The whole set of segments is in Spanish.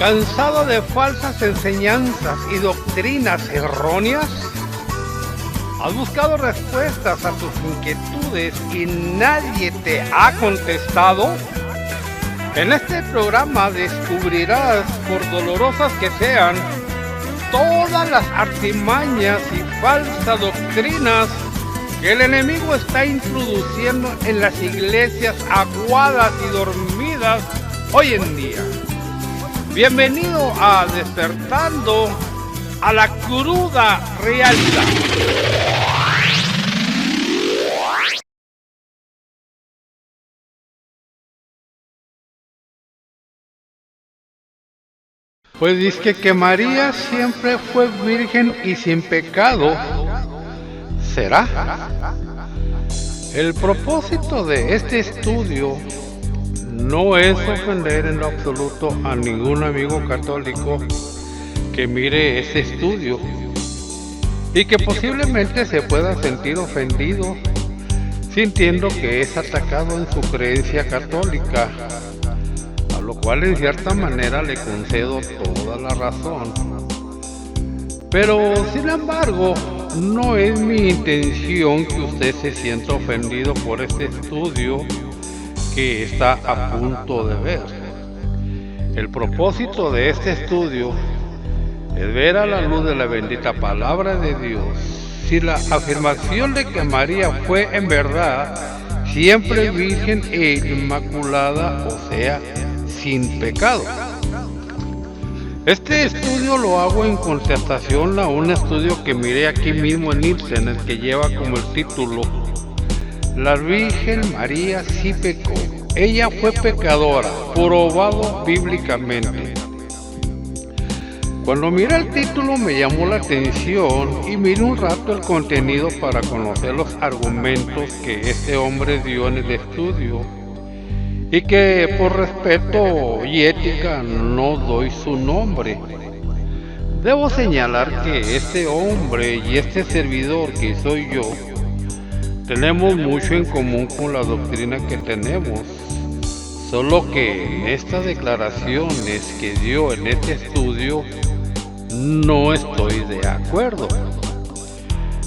¿Cansado de falsas enseñanzas y doctrinas erróneas? ¿Has buscado respuestas a tus inquietudes y nadie te ha contestado? En este programa descubrirás, por dolorosas que sean, todas las artimañas y falsas doctrinas que el enemigo está introduciendo en las iglesias aguadas y dormidas hoy en día. Bienvenido a Despertando a la Cruda Realidad. Pues dice que María siempre fue virgen y sin pecado. ¿Será? El propósito de este estudio no es ofender en lo absoluto a ningún amigo católico que mire este estudio y que posiblemente se pueda sentir ofendido sintiendo que es atacado en su creencia católica, a lo cual en cierta manera le concedo toda la razón. Pero sin embargo, no es mi intención que usted se sienta ofendido por este estudio que está a punto de ver. El propósito de este estudio es ver a la luz de la bendita palabra de Dios si la afirmación de que María fue en verdad siempre virgen e inmaculada, o sea, sin pecado. Este estudio lo hago en contestación a un estudio que miré aquí mismo en internet que lleva como el título: La Virgen María sí pecó, ella fue pecadora, probado bíblicamente. Cuando miré el título me llamó la atención y miré un rato el contenido para conocer los argumentos que este hombre dio en el estudio, y que por respeto y ética no doy su nombre. Debo señalar que este hombre y este servidor que soy yo tenemos mucho en común con la doctrina que tenemos, solo que en estas declaraciones que dio en este estudio no estoy de acuerdo.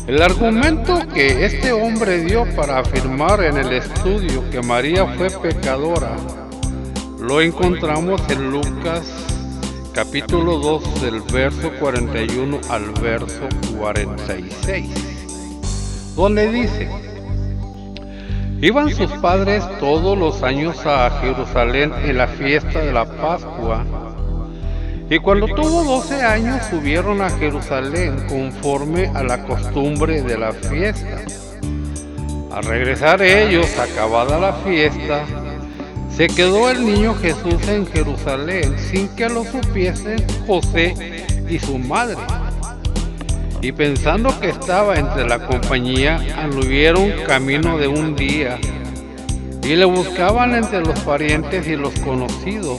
El argumento que este hombre dio para afirmar en el estudio que María fue pecadora lo encontramos en Lucas capítulo 2 del verso 41 al verso 46, donde dice: Iban sus padres todos los años a Jerusalén en la fiesta de la Pascua, y cuando tuvo 12 años subieron a Jerusalén conforme a la costumbre de la fiesta. Al regresar ellos, acabada la fiesta, se quedó el niño Jesús en Jerusalén sin que lo supiesen José y su madre. Y pensando que estaba entre la compañía, anduvieron camino de un día y le buscaban entre los parientes y los conocidos.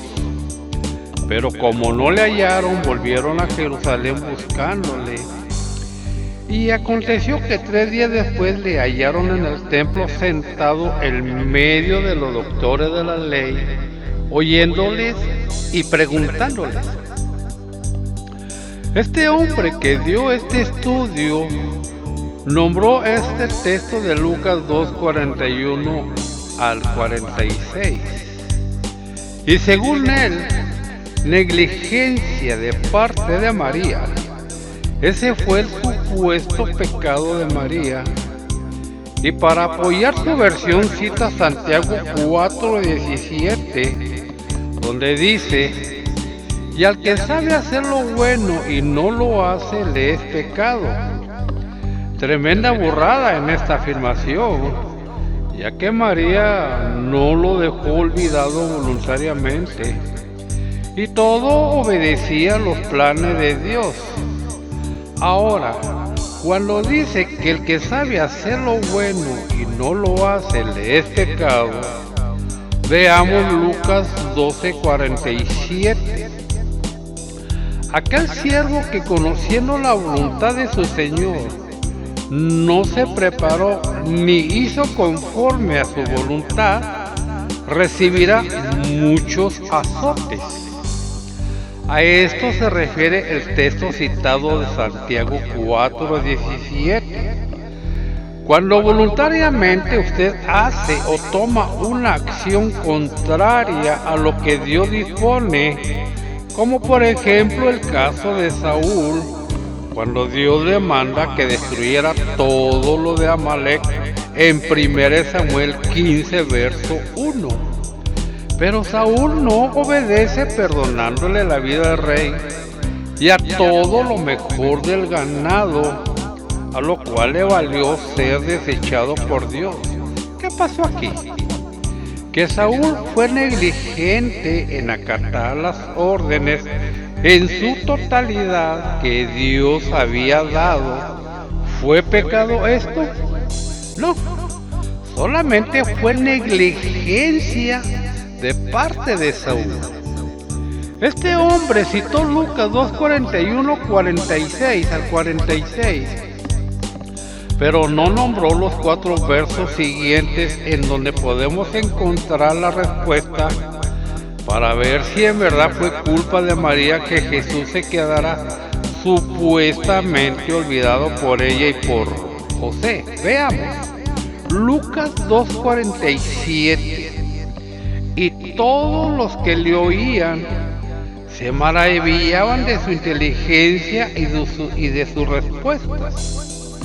Pero como no le hallaron, volvieron a Jerusalén buscándole. Y aconteció que 3 días después le hallaron en el templo sentado en medio de los doctores de la ley, oyéndoles y preguntándoles. Este hombre que dio este estudio nombró este texto de Lucas 2:41 al 46. Y según él, negligencia de parte de María. Ese fue el supuesto pecado de María. Y para apoyar su versión cita Santiago 4:17, donde dice: Y al que sabe hacer lo bueno y no lo hace, le es pecado. Tremenda burrada en esta afirmación, ya que María no lo dejó olvidado voluntariamente, y todo obedecía los planes de Dios. Ahora, cuando dice que el que sabe hacer lo bueno y no lo hace le es pecado, veamos Lucas 12:47. Aquel siervo que, conociendo la voluntad de su Señor, no se preparó ni hizo conforme a su voluntad, recibirá muchos azotes. A esto se refiere el texto citado de Santiago 4:17. Cuando voluntariamente usted hace o toma una acción contraria a lo que Dios dispone, como por ejemplo el caso de Saúl, cuando Dios le manda que destruyera todo lo de Amalek en 1 Samuel 15, verso 1. Pero Saúl no obedece perdonándole la vida al rey y a todo lo mejor del ganado, a lo cual le valió ser desechado por Dios. ¿Qué pasó aquí? Que Saúl fue negligente en acatar las órdenes en su totalidad que Dios había dado. ¿Fue pecado esto? No, solamente fue negligencia de parte de Saúl. Este hombre citó Lucas 2:41, 46 al 46, pero no nombró los 4 versos siguientes en donde podemos encontrar la respuesta para ver si en verdad fue culpa de María que Jesús se quedara supuestamente olvidado por ella y por José. Veamos, Lucas 2:47. Y todos los que le oían se maravillaban de su inteligencia y de sus respuestas.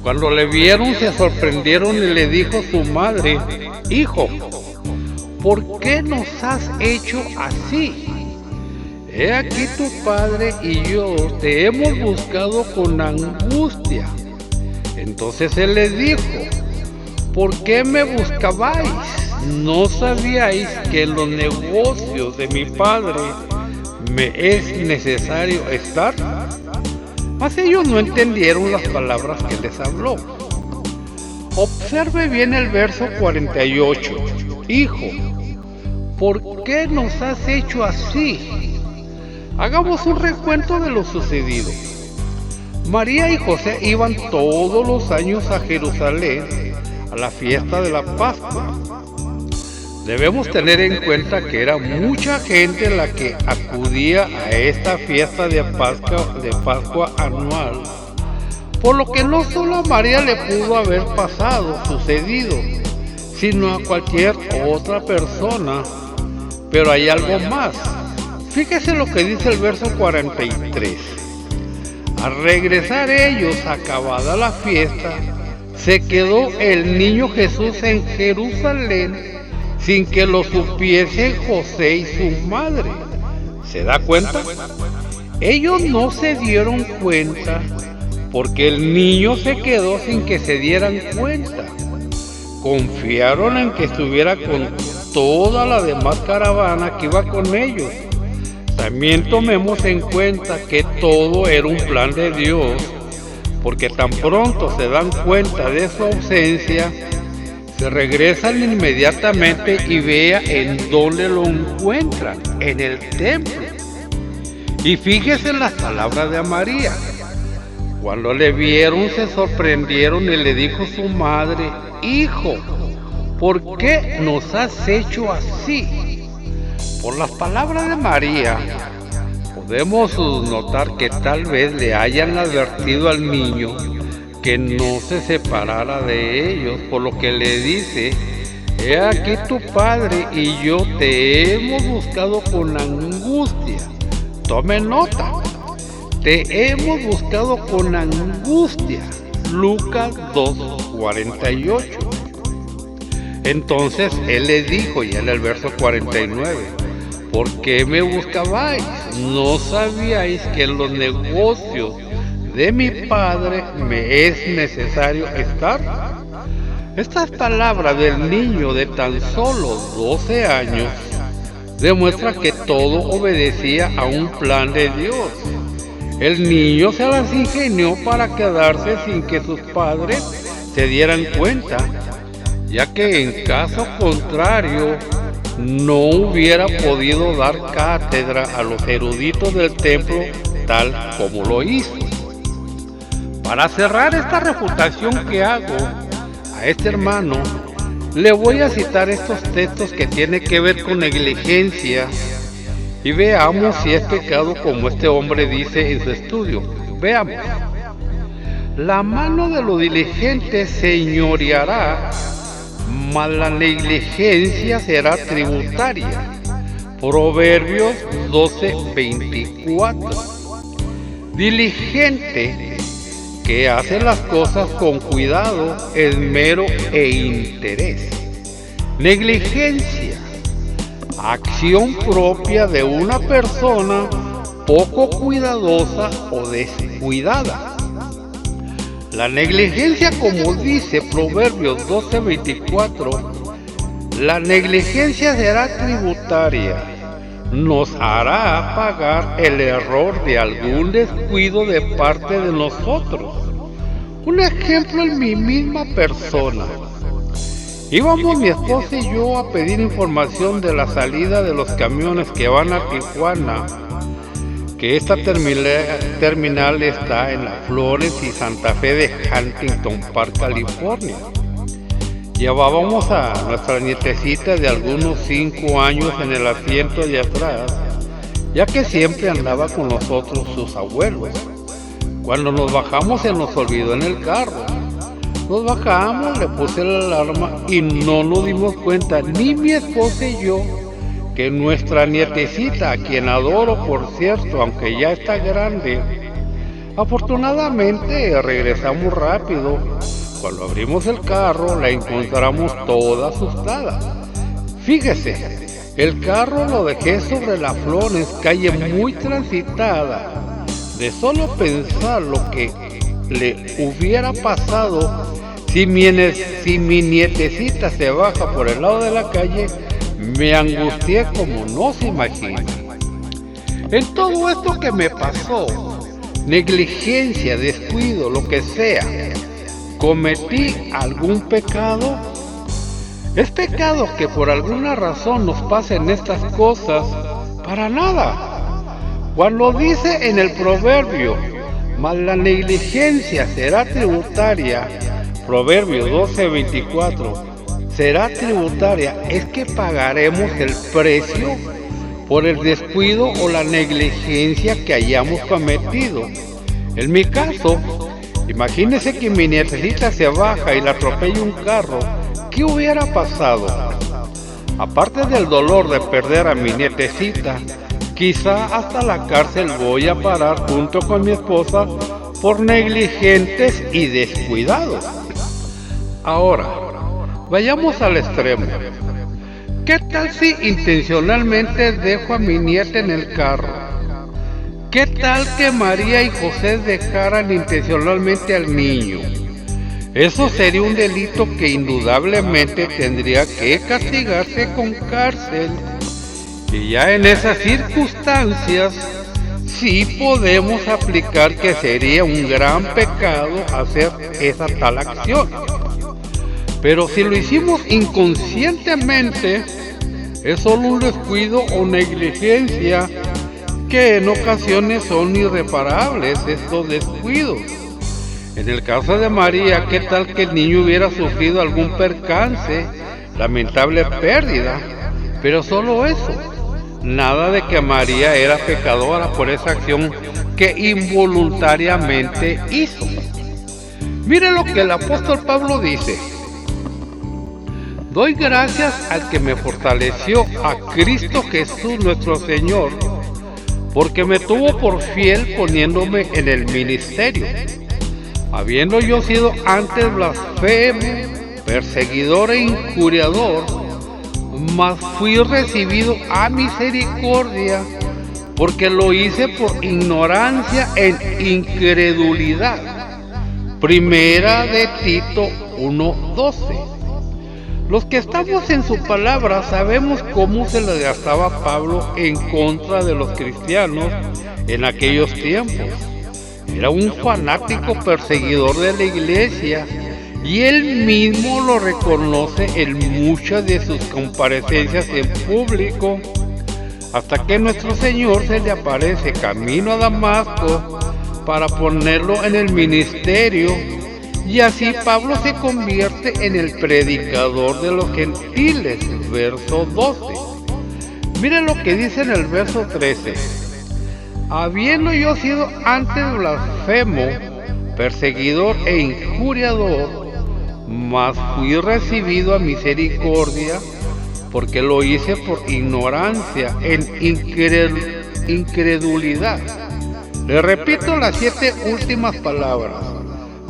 Cuando le vieron se sorprendieron y le dijo su madre: Hijo, ¿por qué nos has hecho así? He aquí tu padre y yo te hemos buscado con angustia. Entonces él les dijo: ¿por qué me buscabais? ¿No sabíais que en los negocios de mi padre me es necesario estar? Mas ellos no entendieron las palabras que les habló. Observe bien el verso 48. Hijo, ¿por qué nos has hecho así? Hagamos un recuento de lo sucedido. María y José iban todos los años a Jerusalén a la fiesta de la Pascua. Debemos tener en cuenta que era mucha gente la que acudía a esta fiesta de Pascua anual, por lo que no solo a María le pudo haber sucedido, sino a cualquier otra persona. Pero hay algo más. Fíjese lo que dice el verso 43. Al regresar ellos, acabada la fiesta, se quedó el niño Jesús en Jerusalén sin que lo supiesen José y su madre. ¿Se da cuenta? Ellos no se dieron cuenta porque el niño se quedó sin que se dieran cuenta. Confiaron en que estuviera con toda la demás caravana que iba con ellos. También tomemos en cuenta que todo era un plan de Dios, porque tan pronto se dan cuenta de su ausencia, se regresan inmediatamente y vea en dónde lo encuentran, en el templo. Y fíjese en las palabras de María. Cuando le vieron se sorprendieron y le dijo su madre: Hijo, ¿por qué nos has hecho así? Por las palabras de María podemos notar que tal vez le hayan advertido al niño que no se separara de ellos, por lo que le dice: he aquí tu padre y yo te hemos buscado con angustia. Tome nota, te hemos buscado con angustia. Lucas 2:48. Entonces él le dijo, ya en el verso 49, ¿por qué me buscabais? ¿No sabíais que en los negocios de mi padre me es necesario estar? Estas palabras del niño de tan solo 12 años demuestran que todo obedecía a un plan de Dios. El niño se las ingenió para quedarse sin que sus padres se dieran cuenta, ya que en caso contrario no hubiera podido dar cátedra a los eruditos del templo tal como lo hizo. Para cerrar esta refutación que hago a este hermano, le voy a citar estos textos que tienen que ver con negligencia y veamos si es pecado como este hombre dice en su estudio. Veamos. La mano de lo diligente señoreará, mas la negligencia será tributaria. Proverbios 12:24. Diligente, que hace las cosas con cuidado, esmero e interés. Negligencia, acción propia de una persona poco cuidadosa o descuidada. La negligencia, como dice Proverbios 12:24, la negligencia será tributaria, nos hará pagar el error de algún descuido de parte de nosotros. Un ejemplo en mi misma persona. Íbamos mi esposa y yo a pedir información de la salida de los camiones que van a Tijuana, que esta terminal está en la Florence y Santa Fe de Huntington Park, California. Llevábamos a nuestra nietecita de algunos 5 años en el asiento de atrás, ya que siempre andaba con nosotros sus abuelos. Cuando nos bajamos se nos olvidó en el carro. Nos bajamos, le puse la alarma y no nos dimos cuenta, ni mi esposa y yo, que nuestra nietecita, a quien adoro por cierto, aunque ya está grande, afortunadamente regresamos rápido. Cuando abrimos el carro la encontramos toda asustada. Fíjese, el carro lo dejé sobre la Flores, calle muy transitada. De solo pensar lo que le hubiera pasado si mi nietecita se baja por el lado de la calle, me angustié como no se imagina. En todo esto que me pasó, negligencia, descuido, lo que sea, ¿cometí algún pecado? ¿Es pecado que por alguna razón nos pasen estas cosas? Para nada. Cuando dice en el proverbio, mas la negligencia será tributaria, Proverbios 12:24, será tributaria, es que pagaremos el precio por el descuido o la negligencia que hayamos cometido. En mi caso, imagínese que mi nietecita se baja y la atropella un carro. ¿Qué hubiera pasado? Aparte del dolor de perder a mi nietecita, quizá hasta la cárcel voy a parar junto con mi esposa por negligentes y descuidados. Ahora, vayamos al extremo. ¿Qué tal si intencionalmente dejo a mi nieta en el carro? ¿Qué tal que María y José dejaran intencionalmente al niño? Eso sería un delito que indudablemente tendría que castigarse con cárcel. Y ya en esas circunstancias, sí podemos aplicar que sería un gran pecado hacer esa tal acción. Pero si lo hicimos inconscientemente, es solo un descuido o negligencia que en ocasiones son irreparables estos descuidos. En el caso de María, ¿qué tal que el niño hubiera sufrido algún percance, lamentable pérdida? Pero solo eso, nada de que María era pecadora por esa acción que involuntariamente hizo. Mire lo que el apóstol Pablo dice: doy gracias al que me fortaleció, a Cristo Jesús nuestro Señor, porque me tuvo por fiel poniéndome en el ministerio. Habiendo yo sido antes blasfemo, perseguidor e injuriador, mas fui recibido a misericordia, porque lo hice por ignorancia e incredulidad. Primera de Tito 1:12. Los que estamos en su palabra sabemos cómo se le gastaba Pablo en contra de los cristianos en aquellos tiempos. Era un fanático perseguidor de la iglesia y él mismo lo reconoce en muchas de sus comparecencias en público, hasta que nuestro Señor se le aparece camino a Damasco para ponerlo en el ministerio, y así Pablo se convierte en el predicador de los gentiles, verso 12. Mire lo que dice en el verso 13. Habiendo yo sido antes blasfemo, perseguidor e injuriador, mas fui recibido a misericordia, porque lo hice por ignorancia, en incredulidad. Le repito las 7 últimas palabras.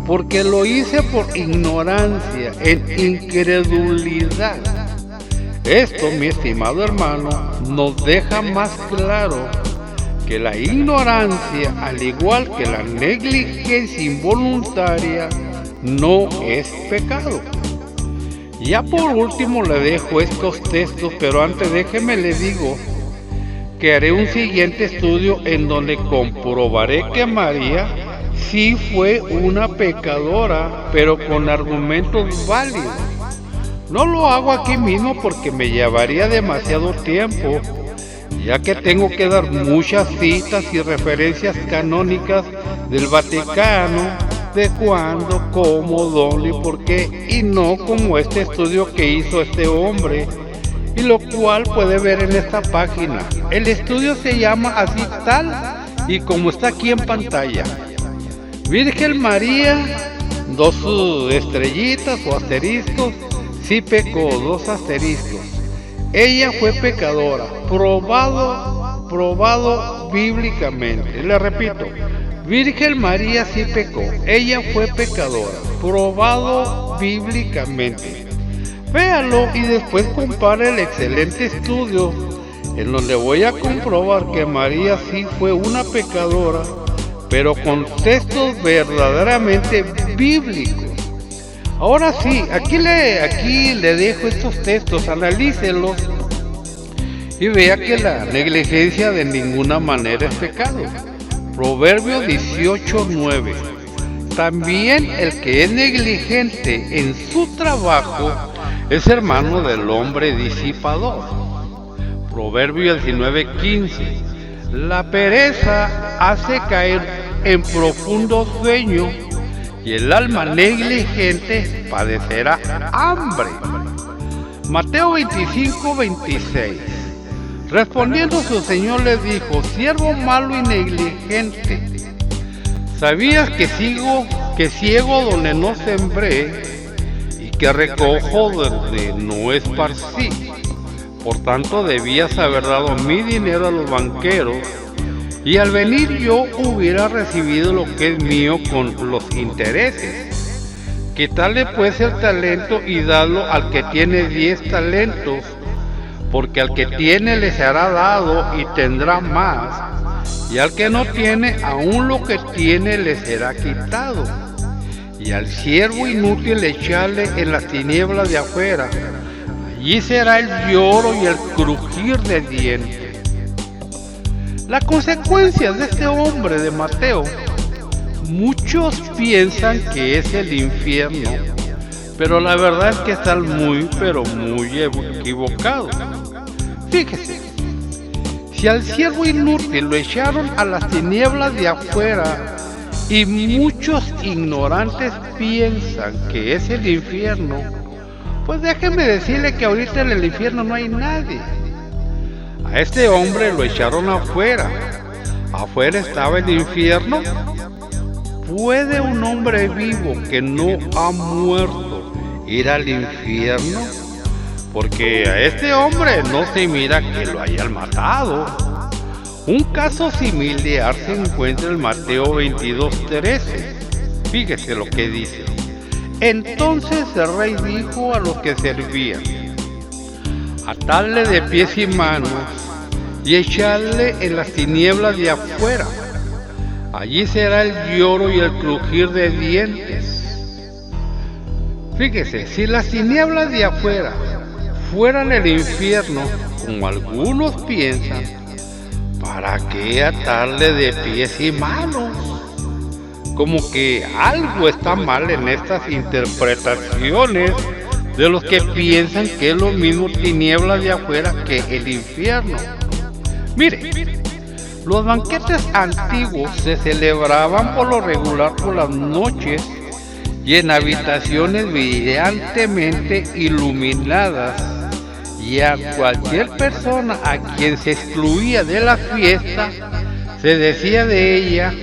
Porque lo hice por ignorancia, en incredulidad. Esto, mi estimado hermano, nos deja más claro que la ignorancia, al igual que la negligencia involuntaria, no es pecado. Ya por último le dejo estos textos, pero antes déjeme le digo que haré un siguiente estudio en donde comprobaré que María sí fue una pecadora, pero con argumentos válidos. No lo hago aquí mismo porque me llevaría demasiado tiempo, ya que tengo que dar muchas citas y referencias canónicas del Vaticano, de cuándo, cómo, dónde y por qué, y no como este estudio que hizo este hombre, y lo cual puede ver en esta página. El estudio se llama así tal y como está aquí en pantalla. Virgen María, 2 estrellitas o asteriscos, sí pecó, 2 asteriscos. Ella fue pecadora, probado bíblicamente. Le repito, Virgen María sí pecó, ella fue pecadora, probado bíblicamente. Véalo y después compare el excelente estudio en donde voy a comprobar que María sí fue una pecadora, pero con textos verdaderamente bíblicos. Ahora sí, aquí le dejo estos textos, analícelos y vea que la negligencia de ninguna manera es pecado. Proverbios 18:9. También el que es negligente en su trabajo es hermano del hombre disipador. Proverbios 19:15. La pereza hace caer en profundo sueño y el alma negligente padecerá hambre. Mateo 25:26. Respondiendo su señor le dijo: siervo malo y negligente, ¿sabías que ciego donde no sembré y que recojo donde no esparcí? Por tanto debías haber dado mi dinero a los banqueros, y al venir yo hubiera recibido lo que es mío con los intereses. Quitarle pues el talento y darlo al que tiene 10 talentos, porque al que tiene le será dado y tendrá más, y al que no tiene, aún lo que tiene le será quitado. Y al siervo inútil echarle en las tinieblas de afuera, allí será el lloro y el crujir de dientes. La consecuencia de este hombre de Mateo, muchos piensan que es el infierno, pero la verdad es que están muy equivocados. Fíjese, si al siervo inútil lo echaron a las tinieblas de afuera y muchos ignorantes piensan que es el infierno, pues déjeme decirle que ahorita en el infierno no hay nadie. A este hombre lo echaron afuera. Afuera estaba el infierno. ¿Puede un hombre vivo que no ha muerto ir al infierno? Porque a este hombre no se mira que lo hayan matado. Un caso similar se encuentra en Mateo 22:13. Fíjese lo que dice. Entonces el rey dijo a los que servían: atarle de pies y manos y echarle en las tinieblas de afuera. Allí será el lloro y el crujir de dientes. Fíjese, si las tinieblas de afuera fueran el infierno, como algunos piensan, ¿para qué atarle de pies y manos? Como que algo está mal en estas interpretaciones de los que piensan que es lo mismo tinieblas de afuera que el infierno. Mire, los banquetes antiguos se celebraban por lo regular por las noches y en habitaciones brillantemente iluminadas, y a cualquier persona a quien se excluía de la fiesta, se decía de ella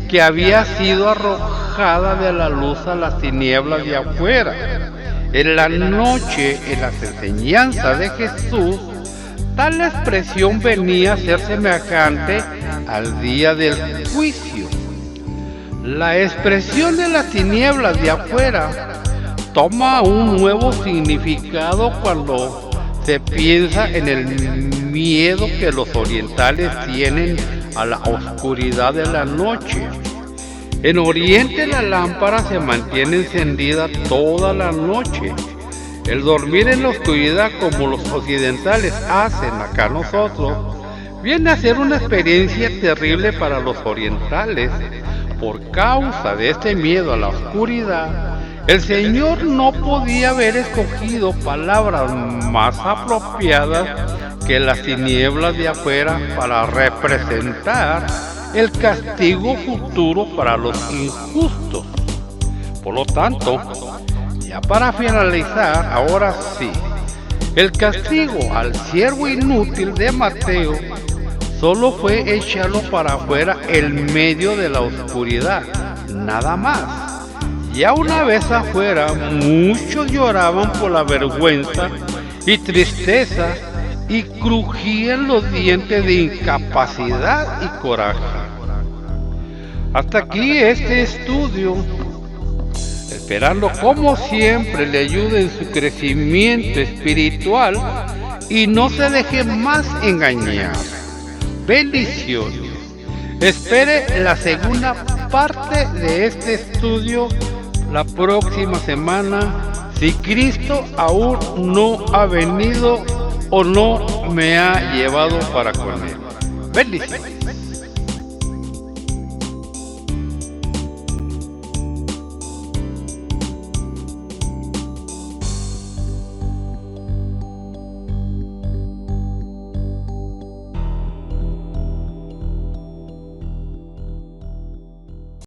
que había sido arrojada de la luz a las tinieblas de afuera. En la noche, en las enseñanzas de Jesús, tal expresión venía a ser semejante al día del juicio. La expresión de las tinieblas de afuera toma un nuevo significado cuando se piensa en el miedo que los orientales tienen a la oscuridad de la noche. En Oriente la lámpara se mantiene encendida toda la noche. El dormir en la oscuridad, como los occidentales hacen acá nosotros, viene a ser una experiencia terrible para los orientales. Por causa de este miedo a la oscuridad, el Señor no podía haber escogido palabras más apropiadas que las tinieblas de afuera para representar el castigo futuro para los injustos. Por lo tanto, ya para finalizar, ahora sí, el castigo al siervo inútil de Mateo solo fue echarlo para afuera en medio de la oscuridad, nada más. Ya una vez afuera, muchos lloraban por la vergüenza y tristeza y crujían los dientes de incapacidad y coraje. Hasta aquí este estudio, esperando como siempre le ayude en su crecimiento espiritual y no se deje más engañar. Bendiciones. Espere la segunda parte de este estudio la próxima semana, si Cristo aún no ha venido o no me ha llevado para con él. Bendiciones.